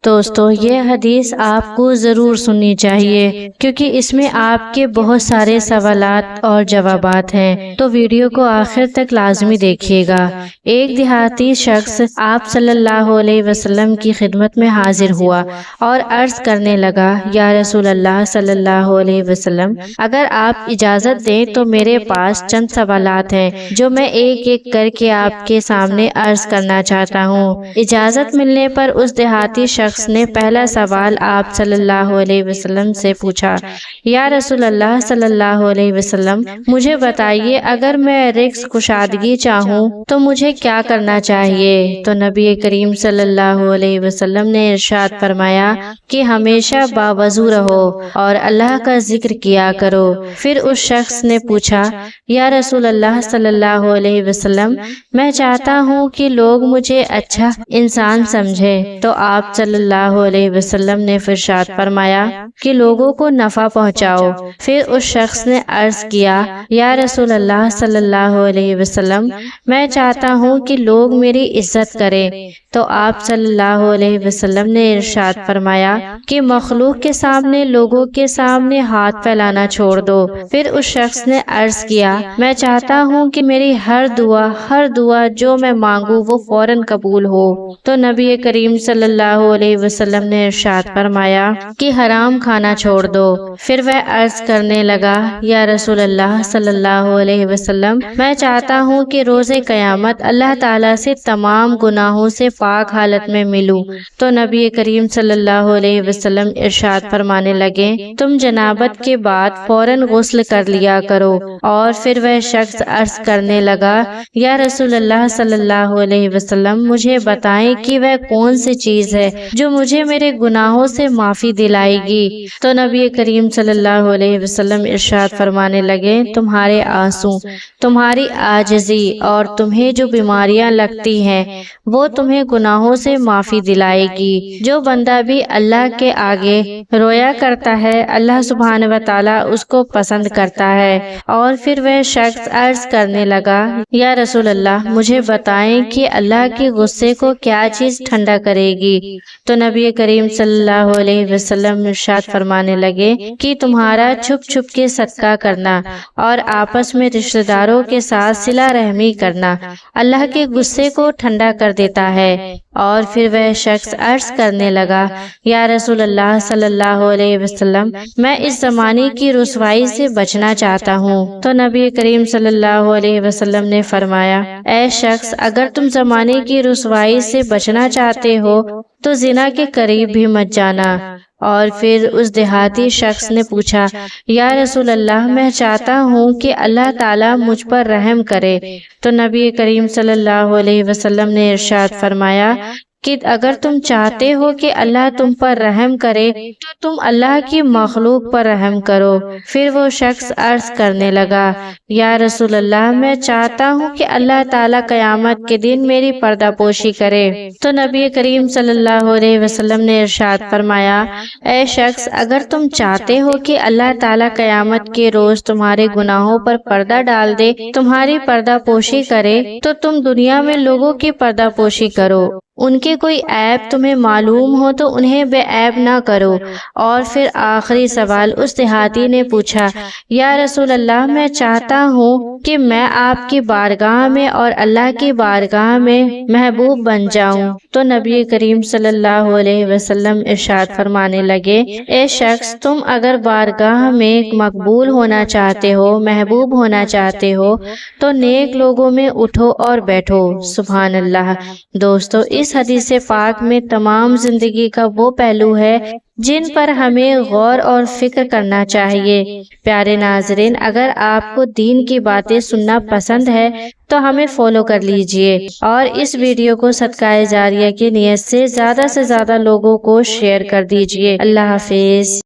دوستو یہ حدیث آپ کو ضرور سننی چاہیے کیونکہ اس میں آپ کے بہت سارے سوالات اور جوابات ہیں، تو ویڈیو کو آخر تک لازمی دیکھیے گا۔ ایک دیہاتی شخص آپ صلی اللہ علیہ وسلم کی خدمت میں حاضر ہوا اور عرض کرنے لگا، یا رسول اللہ صلی اللہ علیہ وسلم، اگر آپ اجازت دیں تو میرے پاس چند سوالات ہیں جو میں ایک ایک کر کے آپ کے سامنے عرض کرنا چاہتا ہوں۔ اجازت ملنے پر اس دیہاتی شخص نے پہلا سوال آپ صلی اللہ علیہ وسلم سے پوچھا، یا رسول اللہ صلی اللہ علیہ وسلم، مجھے بتائیے اگر میں رزق کشادگی چاہوں تو مجھے کیا کرنا چاہیے؟ تو نبی کریم صلی اللہ علیہ وسلم نے ارشاد فرمایا کہ ہمیشہ باوضو رہو اور اللہ کا ذکر کیا کرو۔ پھر اس شخص نے پوچھا، یا رسول اللہ صلی اللہ علیہ وسلم، میں چاہتا ہوں کہ لوگ مجھے اچھا انسان سمجھے، تو آپ صلی اللہ علیہ وسلم نے ارشاد فرمایا کہ لوگوں کو نفع پہنچاؤ۔ پھر اس شخص نے عرض کیا، یا رسول اللہ صلی اللہ علیہ وسلم، میں چاہتا ہوں کہ لوگ میری عزت کریں، تو آپ صلی اللہ علیہ وسلم نے ارشاد فرمایا کہ مخلوق کے سامنے، لوگوں کے سامنے ہاتھ پھیلانا چھوڑ دو۔ پھر اس شخص نے عرض کیا، میں چاہتا ہوں کہ میری ہر دعا جو میں مانگوں وہ فوراً قبول ہو۔ تو نبی کریم صلی اللہ علیہ وسلم نے ارشاد فرمایا کہ حرام کھانا چھوڑ دو۔ پھر وہ عرض کرنے لگا، یا رسول اللہ صلی اللہ علیہ وسلم، میں چاہتا ہوں کہ روز قیامت اللہ تعالیٰ سے تمام گناہوں سے پاک حالت میں ملوں۔ تو نبی کریم صلی اللہ علیہ وسلم ارشاد فرمانے لگے، تم جنابت کے بعد فوراً غسل کر لیا کرو۔ اور پھر وہ شخص عرض کرنے لگا، یا رسول اللہ صلی اللہ علیہ وسلم، مجھے بتائیں کہ وہ کون سی چیز ہے جو مجھے میرے گناہوں سے معافی دلائے گی؟ تو نبی کریم صلی اللہ علیہ وسلم ارشاد فرمانے لگے، تمہارے آنسو، تمہاری عاجزی اور تمہیں جو بیماریاں لگتی ہیں وہ تمہیں گناہوں سے معافی دلائے گی۔ جو بندہ بھی اللہ کے آگے رویا کرتا ہے، اللہ سبحانہ و تعالیٰ اس کو پسند کرتا ہے۔ اور پھر وہ شخص عرض کرنے لگا، یا رسول اللہ، مجھے بتائیں کہ اللہ کے غصے کو کیا چیز ٹھنڈا کرے گی؟ تو نبی کریم صلی اللہ علیہ وسلم ارشاد فرمانے لگے کہ تمہارا چھپ چھپ کے صدقہ کرنا اور آپس میں رشتہ داروں کے ساتھ صلہ رحمی کرنا اللہ کے غصے کو ٹھنڈا کر دیتا ہے۔ اور پھر وہ شخص عرض کرنے لگا، یا رسول اللہ صلی اللہ علیہ وسلم، میں اس زمانے کی رسوائی سے بچنا چاہتا ہوں۔ تو نبی کریم صلی اللہ علیہ وسلم نے فرمایا، اے شخص، اگر تم زمانے کی رسوائی سے بچنا چاہتے ہو تو زنا کے قریب بھی مت جانا۔ اور پھر اس دیہاتی شخص نے پوچھا، یا رسول اللہ، میں چاہتا ہوں کہ اللہ تعالیٰ مجھ پر رحم کرے۔ تو نبی کریم صلی اللہ علیہ وسلم نے ارشاد فرمایا کہ اگر تم چاہتے ہو کہ اللہ تم پر رحم کرے تو تم اللہ کی مخلوق پر رحم کرو۔ پھر وہ شخص عرض کرنے لگا، یا رسول اللہ، میں چاہتا ہوں کہ اللہ تعالیٰ قیامت کے دن میری پردہ پوشی کرے۔ تو نبی کریم صلی اللہ علیہ وسلم نے ارشاد فرمایا، اے شخص، اگر تم چاہتے ہو کہ اللہ تعالیٰ قیامت کے روز تمہارے گناہوں پر پردہ ڈال دے، تمہاری پردہ پوشی کرے، تو تم دنیا میں لوگوں کی پردہ پوشی کرو۔ ان کے کوئی عیب تمہیں معلوم ہو تو انہیں بے عیب نہ کرو۔ اور پھر آخری سوال اس دیہاتی نے پوچھا، یا رسول اللہ، میں چاہتا ہوں کہ میں آپ کی بارگاہ میں اور اللہ کی بارگاہ میں محبوب بن جاؤں۔ تو نبی کریم صلی اللہ علیہ وسلم ارشاد فرمانے لگے، اے شخص، تم اگر بارگاہ میں مقبول ہونا چاہتے ہو، محبوب ہونا چاہتے ہو، تو نیک لوگوں میں اٹھو اور بیٹھو۔ سبحان اللہ۔ دوستو، اس حدیث پاک میں تمام زندگی کا وہ پہلو ہے جن پر ہمیں غور اور فکر کرنا چاہیے۔ پیارے ناظرین، اگر آپ کو دین کی باتیں سننا پسند ہے تو ہمیں فالو کر لیجئے اور اس ویڈیو کو صدقہ جاریہ کی نیت سے زیادہ لوگوں کو شیئر کر دیجئے۔ اللہ حافظ۔